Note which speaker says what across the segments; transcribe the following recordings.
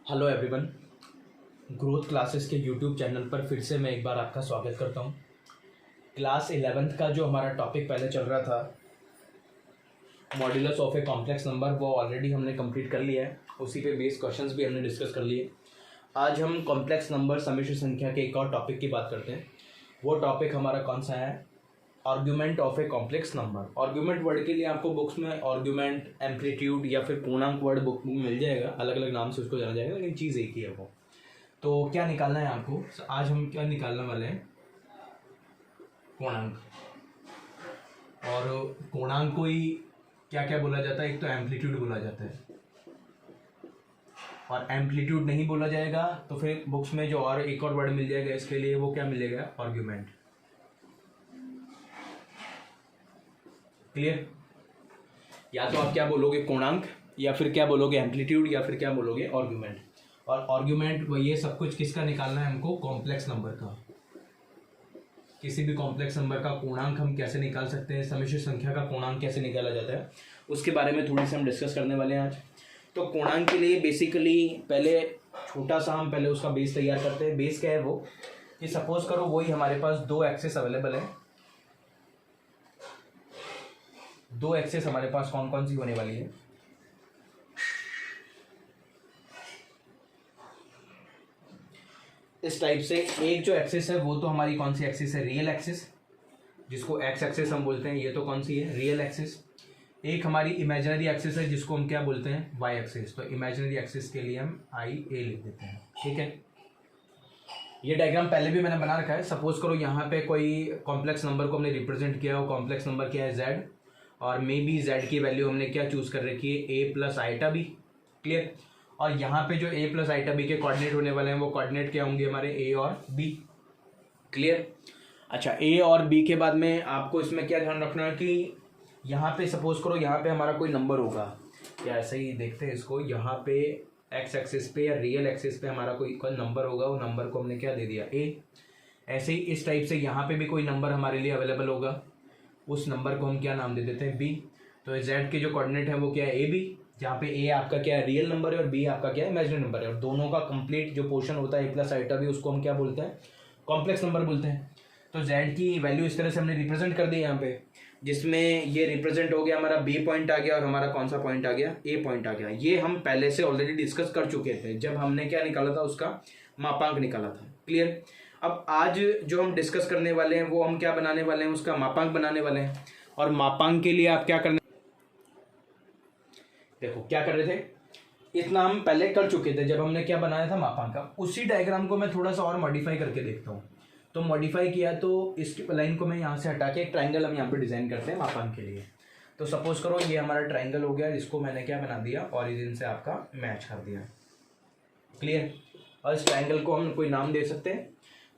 Speaker 1: Hello everyone, growth classes के YouTube channel पर फिर से मैं एक बार आपका स्वागत करता हूं। क्लास 11th का जो हमारा टॉपिक पहले चल रहा था modulus of a complex number, वो ऑलरेडी हमने कंप्लीट कर लिया है। उसी पे बेस्ड क्वेश्चंस भी हमने डिस्कस कर लिए। आज हम कॉम्प्लेक्स नंबर समिश्र संख्या के एक और टॉपिक की बात करते हैं। वो टॉपिक हमारा कौन सा है? Argument of a complex number. Argument word के लिए आपको बुक्स में आर्ग्यूमेंट, एम्पलीट्यूड या फिर पूर्णांक वर्ड बुक में मिल जाएगा, अलग अलग नाम से उसको जाना जाएगा, लेकिन चीज़ एक ही है वो। तो क्या निकालना है आपको? आज हम क्या निकालने वाले हैं? पूर्णांक। और पूर्णांक को ही क्या क्या बोला जाता है? एक तो एम्पलीट्यूड बोला जाता है, और एम्पलीट्यूड नहीं बोला जाएगा तो फिर बुक्स में जो और एक और वर्ड मिल जाएगा इसके लिए, वो क्या मिलेगा? आर्ग्यूमेंट। क्लियर? या तो आप क्या बोलोगे? पूर्णांक, या फिर क्या बोलोगे? एम्पलीट्यूड, या फिर क्या बोलोगे? आर्ग्यूमेंट। और आर्ग्यूमेंट वो ये सब कुछ किसका निकालना है हमको? कॉम्प्लेक्स नंबर का। किसी भी कॉम्प्लेक्स नंबर का पूर्णांक हम कैसे निकाल सकते हैं, समिश्र संख्या का पूर्णांक कैसे निकाला जाता है, उसके बारे में थोड़ी सी हम डिस्कस करने वाले हैं आज। तो पूर्णांक के लिए बेसिकली पहले छोटा सा हम पहले उसका बेस तैयार करते हैं। बेस क्या है वो कि सपोज करो वही हमारे पास दो एक्सेस अवेलेबल है। दो एक्सेस हमारे पास कौन कौन सी होने वाली है? इस टाइप से एक जो एक्सिस है वो तो हमारी कौन सी एक्सिस है? रियल एक्सिस, जिसको एक्स एक्सिस हम बोलते हैं। ये तो कौन सी है? Real axis. एक हमारी इमेजिनरी एक्सिस है जिसको हम क्या बोलते हैं? Y axis. तो इमेजिनरी एक्सिस के लिए हम आई ए लिख देते हैं। ठीक है, ये डायग्राम पहले भी मैंने बना रखा है। सपोज करो यहाँ पे कोई कॉम्प्लेक्स नंबर को हमने रिप्रेजेंट किया हो। कॉम्प्लेक्स नंबर क्या है? जेड, और मे बी जेड की वैल्यू हमने क्या चूज कर रखी है? ए प्लस आइटा बी। क्लियर? और यहाँ पे जो ए प्लस आइटा बी के कोऑर्डिनेट होने वाले हैं वो कोऑर्डिनेट क्या होंगे? हमारे ए और बी। क्लियर? अच्छा, ए और बी के बाद में आपको इसमें क्या ध्यान रखना है कि यहाँ पे सपोज करो यहाँ पे हमारा कोई नंबर होगा, या ऐसे ही देखते हैं इसको। यहाँ पे एक्स एक्सिस पे या रियल एक्सिस पे हमारा कोई नंबर होगा, वो नंबर को हमने क्या दे दिया? ए। ऐसे ही इस टाइप से यहाँ पे भी कोई नंबर हमारे लिए अवेलेबल होगा, उस नंबर को हम क्या नाम दे देते हैं? बी। तो जेड के जो कोऑर्डिनेट है वो क्या है? ए बी, जहाँ पे ए आपका क्या है? रियल नंबर है, और बी आपका क्या है? इमेजिनरी नंबर है। और दोनों का कंप्लीट जो पोर्शन होता है ए प्लस आइटा बी, उसको हम क्या बोलते हैं? कॉम्प्लेक्स नंबर बोलते हैं। तो जेड की वैल्यू इस तरह से हमने रिप्रेजेंट कर दी यहाँ पे, जिसमें ये रिप्रेजेंट हो गया हमारा बी पॉइंट आ गया, और हमारा कौन सा पॉइंट आ गया? ए पॉइंट आ गया। ये हम पहले से ऑलरेडी डिस्कस कर चुके थे जब हमने क्या निकाला था? उसका मापांक निकाला था। क्लियर? अब आज जो हम डिस्कस करने वाले हैं वो हम क्या बनाने वाले हैं? उसका मापांक बनाने वाले हैं। और मापांक के लिए आप क्या करने, देखो क्या कर रहे थे, इतना हम पहले कर चुके थे जब हमने क्या बनाया था? मापांक का। उसी डायग्राम को मैं थोड़ा सा और मॉडिफाई करके देखता हूँ। तो मॉडिफाई किया तो इस लाइन को मैं यहाँ से हटा के एक ट्राइंगल हम यहाँ पे डिजाइन करते हैं मापांक के लिए। तो सपोज करो ये हमारा ट्राइंगल हो गया, जिसको मैंने क्या बना दिया? ओरिजिन से आपका मैच कर दिया। क्लियर? और इस ट्राइंगल को हम कोई नाम दे सकते हैं,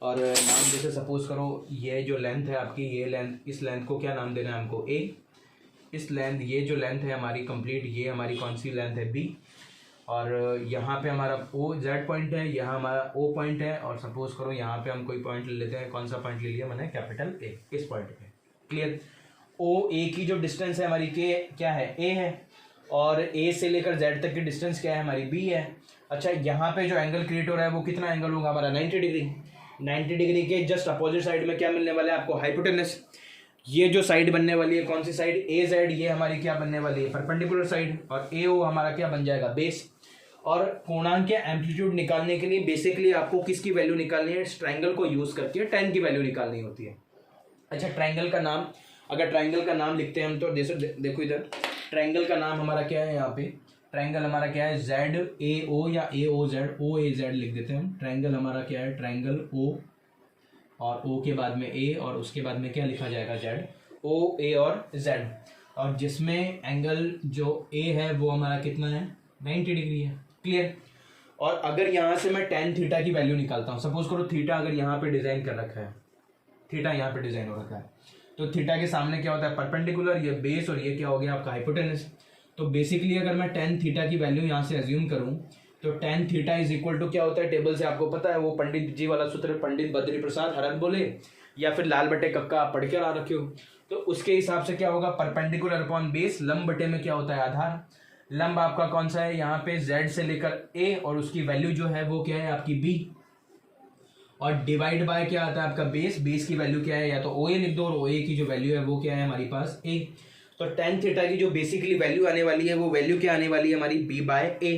Speaker 1: और नाम जैसे सपोज करो ये जो लेंथ है आपकी, ये लेंथ, इस लेंथ को क्या नाम देना है हमको? ए। इस लेंथ, ये जो लेंथ है हमारी कंप्लीट, ये हमारी कौन सी लेंथ है? बी। और यहाँ पे हमारा ओ जेड पॉइंट है, यहाँ हमारा ओ पॉइंट है, और सपोज करो यहाँ पे हम कोई पॉइंट ले लेते हैं। कौन सा पॉइंट ले लिया मैंने? कैपिटल ए, इस पॉइंट पे। क्लियर? ओ ए की जो डिस्टेंस है हमारी के क्या है? ए है। और ए से लेकर जेड तक की डिस्टेंस क्या है? हमारी बी है। अच्छा, यहाँ पे जो एंगल क्रिएट हो रहा है वो कितना एंगल होगा हमारा? 90 डिग्री। 90 डिग्री के जस्ट अपोजिट साइड में क्या मिलने वाला है आपको? हाइपोटेनस। ये जो साइड बनने वाली है कौन सी साइड? ए जेड, ये हमारी क्या बनने वाली है? Perpendicular side. और ए ओ हमारा क्या बन जाएगा? बेस। और पूर्णांक के एम्पलीट्यूड निकालने के लिए बेसिकली आपको किसकी वैल्यू निकालनी है? इस ट्राइंगल को यूज करके tan की वैल्यू निकालनी होती है। अच्छा, ट्राइंगल का नाम, अगर ट्राइंगल का नाम लिखते हैं हम तो देखो इधर, ट्राइंगल का नाम हमारा क्या है? यहाँ पे ट्राइंगल हमारा क्या है? जेड ए ओ या ए ओ जेड, ओ ए जेड लिख देते हैं हम। ट्राइंगल हमारा क्या है? ट्राइंगल ओ, और ओ के बाद में ए, और उसके बाद में क्या लिखा जाएगा? जेड। ओ ए और जेड, और जिसमें एंगल जो ए है वो हमारा कितना है? 90 डिग्री है। क्लियर? और अगर यहाँ से मैं tan थीटा की वैल्यू निकालता हूँ, सपोज करो थीटा अगर यहाँ पे डिजाइन कर रखा है, थीटा यहाँ पे डिजाइन हो रखा है, तो थीटा के सामने क्या होता है? परपेंडिकुलर, ये बेस, और ये क्या हो गया आपका? हाइपोटेनस। तो बेसिकली अगर मैं tan थीटा की वैल्यू यहाँ से एज्यूम करूँ तो tan theta is equal to क्या होता है? टेबल से आपको पता है वो पंडित जी वाला सूत्र, पंडित बद्री प्रसाद हरत बोले, या फिर लाल बटे कक्का आप पढ़ के ला रखे हो। तो उसके हिसाब से क्या होगा? परपेंडिकुलर अपॉन बेस, लंब बटे में क्या होता है? आधार। लंब आपका कौन सा है यहाँ पे, z से लेकर a, और उसकी वैल्यू जो है वो क्या है आपकी b, और डिवाइड बाय क्या आता है आपका बेस, बेस की वैल्यू क्या है, या तो OA लिख दो, और OA की जो वैल्यू है वो क्या है हमारे पास a। तो tan थीटा की जो बेसिकली वैल्यू आने वाली है वो वैल्यू क्या आने वाली है हमारी b बाय a।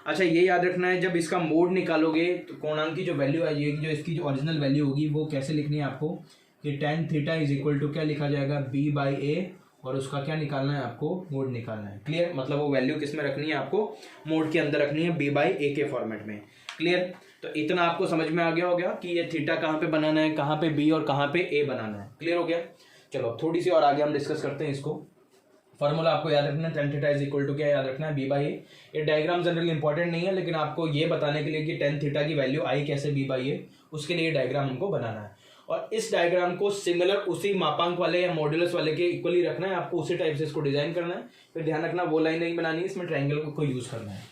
Speaker 1: अच्छा ये याद रखना है, जब इसका मोड निकालोगे तो कोणांक की जो वैल्यू आएगी, जो इसकी जो ओरिजिनल वैल्यू होगी वो कैसे लिखनी है आपको, कि tan theta is equal to क्या लिखा जाएगा, b बाई a, और उसका क्या निकालना है आपको, मोड निकालना है। क्लियर, मतलब वो वैल्यू किस में रखनी है आपको, मोड के अंदर रखनी है, b बाई a के फॉर्मेट में। क्लियर, तो इतना आपको समझ में आ गया होगा कि ये थीटा कहाँ पे बनाना है, कहाँ पे b और कहाँ पे a बनाना है। क्लियर हो गया। चलो थोड़ी सी और आगे हम डिस्कस करते हैं इसको। फॉर्मूला आपको याद रखना है, tan theta is equal to क्या याद रखना है, b बाई a। ये डायग्राम जनरली इंपॉर्टेंट नहीं है, लेकिन आपको ये बताने के लिए कि tan थीटा की वैल्यू आई कैसे b बाई a, उसके लिए डायग्राम हमको बनाना है। और इस डायग्राम को सिमिलर उसी मापांक वाले या मॉड्यूलस वाले के इक्वली रखना है, आपको उसी टाइप से इसको डिजाइन करना है। फिर ध्यान रखना वो लाइन नहीं बनानी है, इसमें ट्रायंगल को यूज करना है।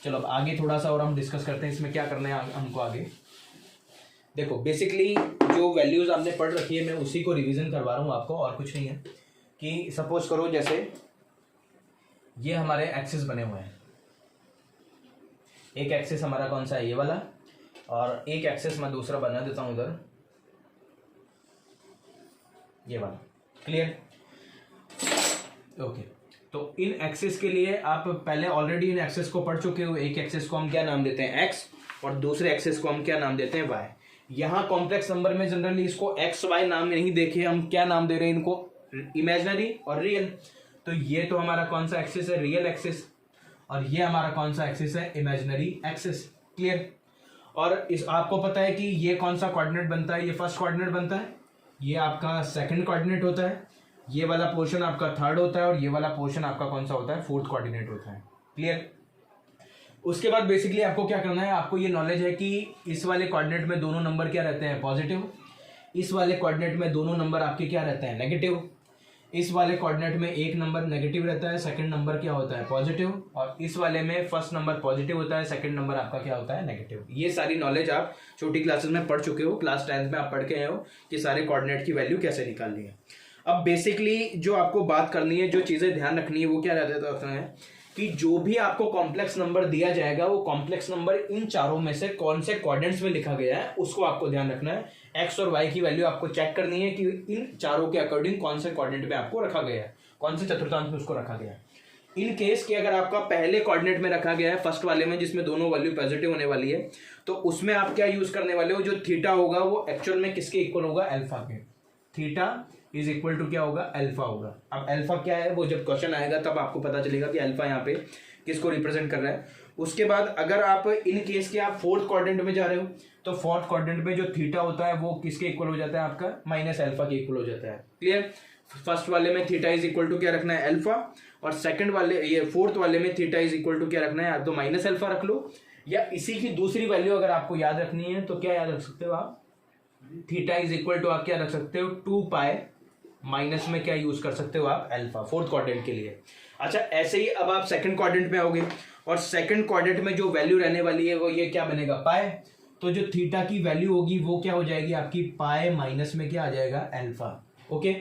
Speaker 1: चलो अब आगे थोड़ा सा और हम डिस्कस करते हैं इसमें क्या करना है हमको आगे। देखो बेसिकली जो वैल्यूज आपने पढ़ रखी है मैं उसी को रिवीजन करवा रहा हूँ आपको, और कुछ नहीं है। कि सपोज करो जैसे ये हमारे एक्सिस बने हुए हैं, एक एक्सिस हमारा कौन सा है, ये वाला, और एक एक्सिस मैं दूसरा बना देता हूं उधर, ये वाला। Clear, okay. तो इन एक्सिस के लिए आप पहले ऑलरेडी इन एक्सिस को पढ़ चुके हो। एक एक्सिस को हम क्या नाम देते हैं, x, और दूसरे एक्सिस को हम क्या नाम देते हैं, y। यहाँ कॉम्प्लेक्स नंबर में जनरली इसको एक्स वाई नाम नहीं देखे, हम क्या नाम दे रहे हैं इनको, इमेजिनरी और रियल। तो ये तो हमारा कौन सा एक्सिस है, रियल एक्सिस, और ये हमारा कौन सा एक्सिस है, इमेजिनरी एक्सिस। क्लियर, और इस आपको पता है कि ये कौन सा कोऑर्डिनेट बनता है, ये फर्स्ट कोऑर्डिनेट बनता है, ये आपका सेकंड कोऑर्डिनेट होता है, ये वाला पोर्शन आपका थर्ड होता है, और ये वाला पोर्शन आपका कौन सा होता है, फोर्थ कोऑर्डिनेट होता है। क्लियर, उसके बाद बेसिकली आपको क्या करना है, आपको ये नॉलेज है कि इस वाले कोऑर्डिनेट में दोनों नंबर क्या रहते हैं, पॉजिटिव, इस वाले कोऑर्डिनेट में दोनों नंबर आपके क्या रहते हैं, नेगेटिव, इस वाले कोऑर्डिनेट में एक नंबर नेगेटिव रहता है, सेकंड नंबर क्या होता है, पॉजिटिव, और इस वाले में फर्स्ट नंबर पॉजिटिव होता है, सेकंड नंबर आपका क्या होता है, नेगेटिव। ये सारी नॉलेज आप छोटी क्लासेस में पढ़ चुके हो, क्लास 10th में आप पढ़ के आए हो कि सारे कोऑर्डिनेट की वैल्यू कैसे निकालनी है। अब बेसिकली जो आपको बात करनी है, जो चीजें ध्यान रखनी है वो क्या रहता है कि जो भी आपको कॉम्प्लेक्स नंबर दिया जाएगा वो कॉम्प्लेक्स नंबर इन चारों में से कौन से कोऑर्डिनेट्स में लिखा गया है उसको आपको ध्यान रखना है। एक्स और वाई की वैल्यू आपको चेक करनी है कि इन चारों के अकॉर्डिंग कौन से कोऑर्डिनेट में आपको रखा गया है, कौन से चतुर्थांश में उसको रखा गया है। इन केस कि अगर आपका पहले कोऑर्डिनेट में रखा गया है, फर्स्ट वाले में जिसमें दोनों वैल्यू पॉजिटिव होने वाली है, तो उसमें आप क्या यूज करने वाले हो, जो थीटा होगा वो एक्चुअल में किसके इक्वल होगा, अल्फा के। थीटा इज इक्वल टू क्या होगा, अल्फा होगा। अब अल्फा क्या है वो जब क्वेश्चन आएगा तब आपको पता चलेगा कि अल्फा यहाँ पे किसको रिप्रेजेंट कर रहा है। उसके बाद अगर आप इन केस के आप फोर्थ क्वाड्रेंट में जा रहे हो तो फोर्थ क्वाड्रेंट में जो थीटा होता है वो किसके इक्वल हो जाता है, आपका माइनस अल्फा के इक्वल हो जाता है। क्लियर, फर्स्ट वाले में थीटा इज इक्वल टू क्या रखना है, अल्फा, और सेकंड वाले ये फोर्थ वाले में थीटा इज इक्वल टू क्या रखना है, या तो माइनस अल्फा रख लो, या इसी की दूसरी वैल्यू अगर आपको याद रखनी है तो क्या याद रख सकते हो आप, थीटा इज इक्वल टू आप क्या रख सकते हो, 2 पाई, माइनस में क्या यूज कर सकते हो आप, अल्फा, फोर्थ क्वाड्रेंट के लिए। अच्छा ऐसे ही अब आप सेकंड क्वाड्रेंट में आओगे और सेकंड क्वाड्रेंट में जो वैल्यू रहने वाली है वो ये क्या बनेगा, पाई। तो जो थीटा की वैल्यू होगी वो क्या हो जाएगी आपकी, पाई माइनस में क्या आ जाएगा, अल्फा। ओके,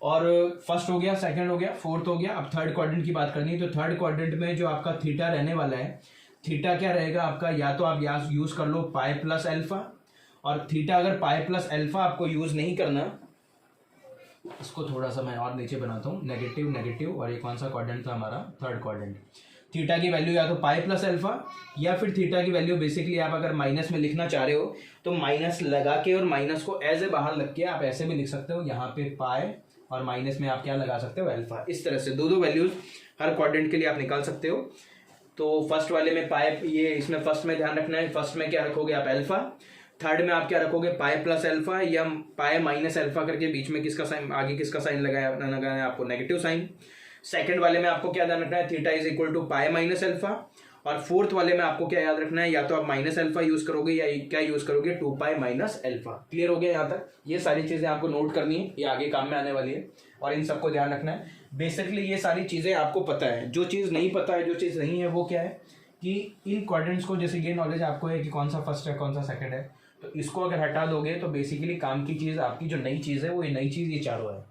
Speaker 1: और फर्स्ट हो गया, सेकंड हो गया, फोर्थ हो गया। अब थर्ड क्वाड्रेंट की बात करनी है तो थर्ड क्वाड्रेंट में जो आपका थीटा रहने वाला है, थीटा क्या रहेगा आपका, या तो आप यहाँ यूज कर लो पाई प्लस अल्फा, और थीटा अगर पाई प्लस अल्फा आपको यूज नहीं करना, इसको थोड़ा सा मैं और नीचे बनाता हूँ, नेगेटिव नेगेटिव, और ये कौन सा क्वाड्रेंट था हमारा, थर्ड क्वाड्रेंट। थीटा की वैल्यू या तो पाई प्लस अल्फा, या फिर थीटा की वैल्यू बेसिकली आप अगर माइनस में लिखना चाह रहे हो तो माइनस लगा के और माइनस को एज ए बाहर लग के आप ऐसे भी लिख सकते हो, यहाँ पे पाई और माइनस में आप क्या लगा सकते हो, अल्फा। इस तरह से दो वैल्यूज हर क्वाड्रेंट के लिए आप निकाल सकते हो। तो फर्स्ट वाले में पाई, ये इसमें फर्स्ट में ध्यान रखना है, फर्स्ट में क्या रखोगे आप, अल्फा, थर्ड में आप क्या रखोगे, पाई प्लस अल्फा, या पाई माइनस अल्फा करके बीच में किसका साइन, आगे किसका साइन लगाना है आपको, नेगेटिव साइन। सेकंड वाले में आपको क्या ध्यान रखना है, theta is equal to pi minus alpha, और फोर्थ वाले में आपको क्या याद रखना है, या तो आप माइनस अल्फा यूज करोगे या क्या यूज करोगे, 2 पाई माइनस अल्फा। क्लियर हो गया यहाँ तक, ये सारी चीजें आपको नोट करनी है, ये आगे काम में आने वाली है और इन सबको ध्यान रखना है। बेसिकली ये सारी चीजें आपको पता है, जो चीज नहीं पता है, जो चीज नहीं है वो क्या है कि इन क्वाड्रेंट्स को, जैसे ये नॉलेज आपको है कि कौन सा फर्स्ट है कौन सा सेकंड है, तो इसको अगर हटा दोगे तो बेसिकली काम की चीज आपकी जो नई चीज है वो ये नई चीज ये चारों है।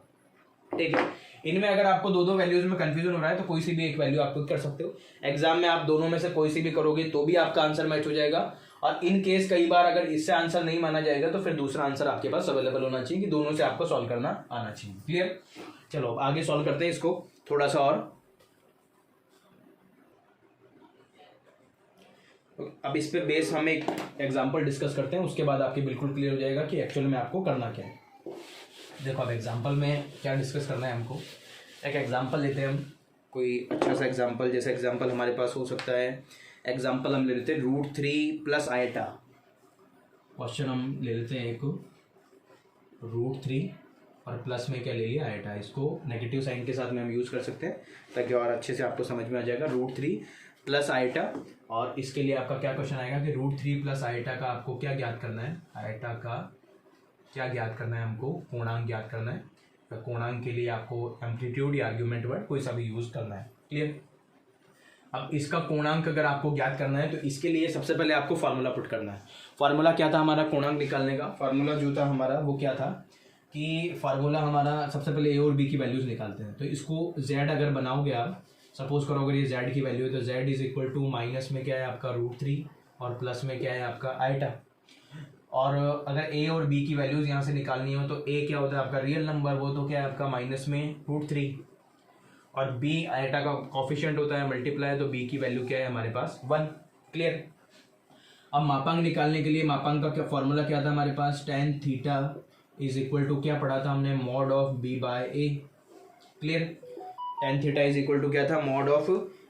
Speaker 1: ठीक है, इनमें अगर आपको दो दो वैल्यूज में कंफ्यूजन हो रहा है तो कोई सी भी एक वैल्यू आप पुट कर सकते हो। एग्जाम में आप दोनों में से कोई सी भी करोगे तो भी आपका आंसर मैच हो जाएगा। और इन केस कई बार अगर इससे आंसर नहीं माना जाएगा तो फिर दूसरा आंसर आपके पास अवेलेबल होना चाहिए कि दोनों से आपको सॉल्व करना आना चाहिए। क्लियर? चलो आगे सॉल्व करते हैं इसको थोड़ा सा और। अब इस पे बेस हम एक एग्जांपल डिस्कस करते हैं, उसके बाद आपके बिल्कुल क्लियर हो जाएगा कि एक्चुअल में आपको करना क्या है। देखो अब एग्जांपल में क्या डिस्कस करना है हमको। एक एग्जांपल लेते हैं हम, कोई अच्छा सा एग्जांपल। जैसे एग्जांपल हमारे पास हो सकता है, एग्जांपल हम ले लेते हैं √3 प्लस आयटा। क्वेश्चन हम ले लेते हैं एक √3 और प्लस में क्या ले लिया आयटा। इसको नेगेटिव साइन के साथ में हम यूज़ कर सकते हैं ताकि और अच्छे से आपको समझ में आ जाएगा। √3 प्लस आयटा, और इसके लिए आपका क्या क्वेश्चन आएगा कि √3 प्लस आयटा का आपको क्या ज्ञात करना है। आयटा का क्या ज्ञात करना है हमको, पूर्णांक ज्ञात करना है। तो पूर्णांक के लिए आपको एम्पलीट्यूड या आर्ग्यूमेंट वर्ड कोई सा भी यूज़ करना है। क्लियर? अब इसका पूर्णांक अगर आपको ज्ञात करना है तो इसके लिए सबसे पहले आपको फार्मूला पुट करना है। फार्मूला क्या था हमारा पूर्णांक निकालने का? फार्मूला जो था हमारा वो क्या था कि फार्मूला हमारा सबसे पहले ए और बी की वैल्यूज़ निकालते हैं। तो इसको जेड अगर बनाओगे आप, सपोज करो अगर ये जेड की वैल्यू है तो Z is equal to minus में क्या है आपका √3 और प्लस में क्या है आपका आयटा। और अगर ए और बी की वैल्यूज़ यहाँ से निकालनी हो तो ए क्या होता है आपका रियल नंबर, वो तो क्या है आपका माइनस में √3, और बी आयटा का कॉफिशिएंट होता है मल्टीप्लाई, तो बी की वैल्यू क्या है हमारे पास 1। क्लियर? अब मापांक निकालने के लिए मापांक का क्या फॉर्मूला क्या था हमारे पास, tan theta is equal to क्या पढ़ा था हमने, mod of b by A. Clear? tan theta is equal to क्या था, mod of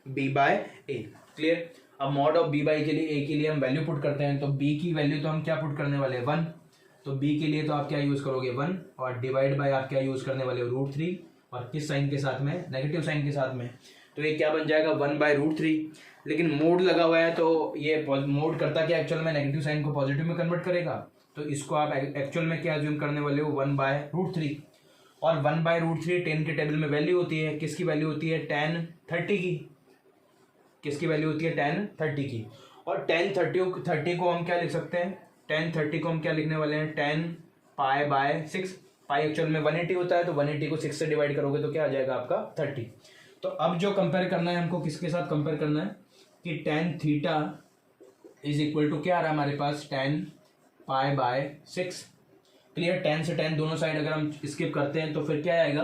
Speaker 1: b by A. Clear? अब मॉड ऑफ b बाई के लिए a के लिए हम वैल्यू पुट करते हैं, तो b की वैल्यू तो हम क्या पुट करने वाले हैं 1, तो b के लिए तो आप क्या यूज़ करोगे 1, और डिवाइड बाय आप क्या यूज़ करने वाले हो √3, और किस साइन के साथ में, नेगेटिव साइन के साथ में। तो ये क्या बन जाएगा 1/√3, लेकिन मोड लगा हुआ है तो ये मोड करता क्या एक्चुअल में नेगेटिव साइन को पॉजिटिव में कन्वर्ट करेगा। तो इसको आप एक्चुअल में क्या अज्यूम करने वाले हो 1/√3, और 1/√3 10 के टेबल में वैल्यू होती है, किसकी वैल्यू होती है tan 30 की, किसकी वैल्यू होती है tan 30 की। और tan 30 को हम क्या लिख सकते हैं, tan 30 को हम क्या लिखने वाले हैं, tan π/6। पाई एक्चुअल में 180 होता है, तो 180 को 6 से डिवाइड करोगे तो क्या आ जाएगा आपका 30। तो अब जो कंपेयर करना है हमको, किसके साथ कंपेयर करना है कि tan theta is equal to क्या आ रहा है हमारे पास, tan π/6। क्लियर? tan से tan दोनों साइड अगर हम स्किप करते हैं तो फिर क्या आएगा,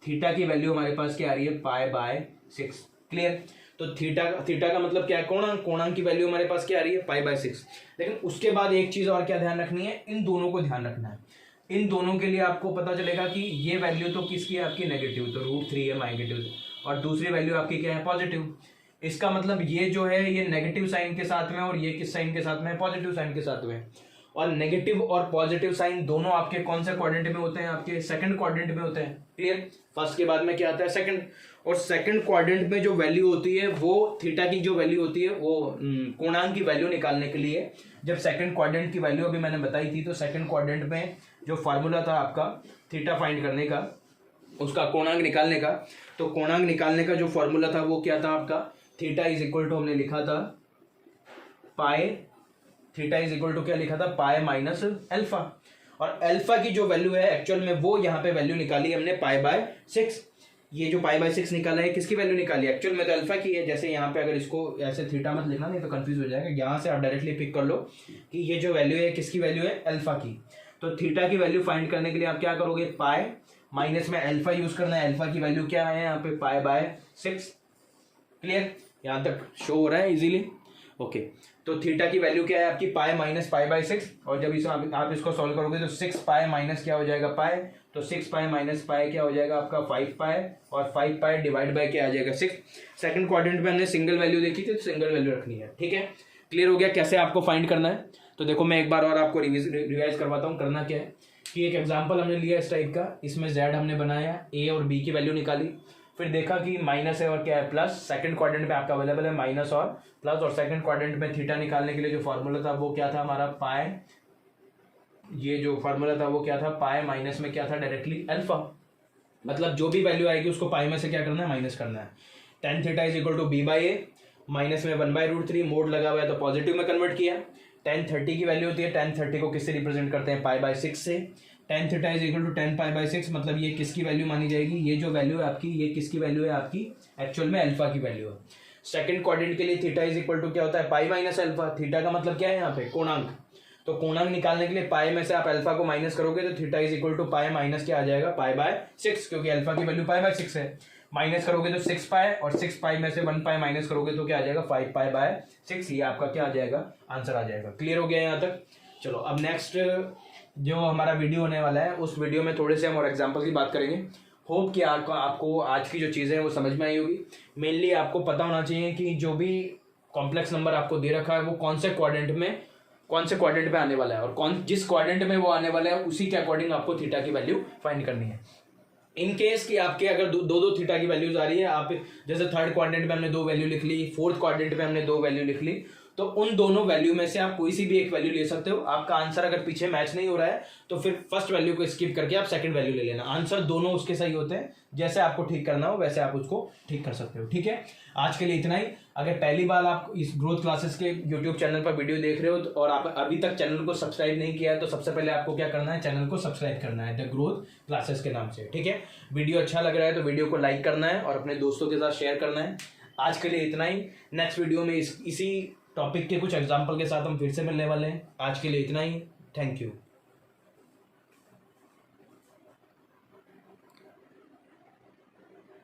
Speaker 1: थीटा की वैल्यू हमारे पास क्या आ रही है π/6। क्लियर? तो थीटा का मतलब क्या है, कोणांक की वैल्यू हमारे पास क्या आ रही है π/6। लेकिन उसके बाद एक चीज और क्या ध्यान रखनी है, इन दोनों को ध्यान रखना है। इन दोनों के लिए आपको पता चलेगा कि ये वैल्यू तो किसकी है आपकी नेगेटिव, तो √3 है नेगेटिव, और दूसरी वैल्यू आपकी क्या है पॉजिटिव। इसका मतलब ये जो है ये नेगेटिव साइन के साथ में, और ये किस साइन के साथ में, पॉजिटिव साइन के साथ में। और नेगेटिव और पॉजिटिव साइन दोनों आपके कौन से क्वाड्रेंट में होते हैं, आपके सेकंड क्वाड्रेंट में होते हैं। क्लियर? फर्स्ट के बाद में क्या आता है सेकंड, और सेकंड क्वाड्रेंट में जो वैल्यू होती है वो थीटा की जो वैल्यू होती है वो कोणांक की वैल्यू निकालने के लिए, जब सेकंड क्वाड्रेंट की वैल्यू अभी मैंने बताई थी, तो सेकंड क्वाड्रेंट में जो फार्मूला था आपका थीटा फाइंड करने का, उसका कोणांक निकालने का, तो कोणांक निकालने का जो फॉर्मूला था वो क्या था आपका, थीटा इज इक्वल टू हमने लिखा था पाई, थीटा इज इक्वल टू क्या लिखा था, पाई माइनस अल्फा। और अल्फा की जो वैल्यू है एक्चुअल में वो यहाँ पे वैल्यू निकाली हमने π/6। ये जो π/6 निकाला है किसकी वैल्यू निकाली, एक्चुअल में तो अल्फा की है। जैसे यहाँ पे अगर इसको ऐसे थीटा मत लिखना, नहीं तो कंफ्यूज हो जाएगा। यहाँ से आप डायरेक्टली पिक कर लो कि ये जो वैल्यू है किसकी वैल्यू है, अल्फा की। तो थीटा की वैल्यू फाइंड करने के लिए आप क्या करोगे, पाई माइनस में अल्फा यूज करना है। अल्फा की वैल्यू क्या है यहाँ पे π/6। क्लियर? यहाँ तक शो हो रहा है इजीली? ओके। तो थीटा की वैल्यू क्या है आपकी पाई माइनस π/6, और जब इसे आप इसको सॉल्व करोगे तो 6 पाई माइनस क्या हो जाएगा पाई, तो 6 पाई माइनस पाई क्या हो जाएगा आपका 5 पाई, और 5 पाई डिवाइड बाय क्या आ जाएगा 6। सेकंड क्वाड्रेंट में हमने सिंगल वैल्यू देखी थी, तो सिंगल वैल्यू रखनी है। ठीक है? क्लियर हो गया कैसे आपको फाइंड करना है? तो देखो मैं एक बार और आपको रिवाइज करवाता हूँ। करना क्या है कि एक एग्जाम्पल हमने लिया इस टाइप का, इसमें जेड हमने बनाया, ए और बी की वैल्यू निकाली, फिर देखा कि माइनस है और क्या है प्लस। सेकंड क्वाड्रेंट में आपका अवेलेबल है माइनस और प्लस, और सेकंड क्वाड्रेंट में थीटा निकालने के लिए जो फॉर्मूला था वो क्या था हमारा पाई, ये जो फॉर्मूला था वो क्या था पाई माइनस में क्या था डायरेक्टली अल्फा। मतलब जो भी वैल्यू आएगी उसको पाई में से क्या करना है, माइनस करना है। tan theta is equal to b/a, minus में 1/√3, मोड लगा हुआ है तो पॉजिटिव में कन्वर्ट किया। tan 30 की वैल्यू होती है, tan 30 को किससे रिप्रेजेंट करते हैं, π/6 से। tan theta is equal to tan pi by 6, मतलब ये किसकी वैल्यू मानी जाएगी, ये जो वैल्यू है आपकी, ये किसकी वैल्यू है आपकी, एक्चुअल में अल्फा की वैल्यू है। सेकंड क्वाड्रेंट के लिए थीटा इज इक्वल टू क्या होता है, पाई माइनस अल्फा। थीटा का मतलब क्या है यहाँ पे, कोणांक। तो कोणांक निकालने के लिए पाई में से आप अल्फा को माइनस करोगे तो theta is equal to pi minus क्या आ जाएगा, पाई बाय 6, क्योंकि अल्फा की वैल्यू पाई बाय 6 है। माइनस करोगे तो 6 पाई, और 6 पाई में से 1 पाई माइनस करोगे तो क्या आ जाएगा, 5 पाई बाय 6। ये आपका क्या आ जाएगा, आंसर आ जाएगा। क्लियर हो गया यहाँ तक। चलो अब नेक्स्ट जो हमारा वीडियो होने वाला है, उस वीडियो में थोड़े से हम और एग्जाम्पल की बात करेंगे। होप कि आपको आज की जो चीज़ें हैं वो समझ में आई होगी। मेनली आपको पता होना चाहिए कि जो भी कॉम्प्लेक्स नंबर आपको दे रखा है वो कौन से क्वाड्रेंट में आने वाला है, और जिस क्वाड्रेंट में वो आने वाला है उसी के अकॉर्डिंग आपको थीटा की वैल्यू फाइंड करनी है। इन केस कि आपके अगर दो थीटा की वैल्यूज आ रही है, आप जैसे थर्ड क्वाड्रेंट में हमने 2 वैल्यू लिख ली, फोर्थ क्वाड्रेंट में हमने 2 वैल्यू लिख ली, तो उन दोनों वैल्यू में से आप कोई सी भी एक वैल्यू ले सकते हो। आपका आंसर अगर पीछे मैच नहीं हो रहा है तो फिर फर्स्ट वैल्यू को स्किप करके आप सेकंड वैल्यू ले लेना। आंसर दोनों उसके सही होते हैं, जैसे आपको ठीक करना हो वैसे आप उसको ठीक कर सकते हो। ठीक है, आज के लिए इतना ही। अगर पहली बार आप इस ग्रोथ क्लासेस के यूट्यूब चैनल पर वीडियो देख रहे हो और आप अभी तक चैनल को सब्सक्राइब नहीं किया है, तो सबसे पहले आपको क्या करना है, चैनल को सब्सक्राइब करना है द ग्रोथ क्लासेस के नाम से। ठीक है, वीडियो अच्छा लग रहा है तो वीडियो को लाइक करना है और अपने दोस्तों के साथ शेयर करना है। आज के लिए इतना ही। नेक्स्ट वीडियो में इसी टॉपिक के कुछ एग्जाम्पल के साथ हम फिर से मिलने वाले हैं। आज के लिए इतना ही। Thank you.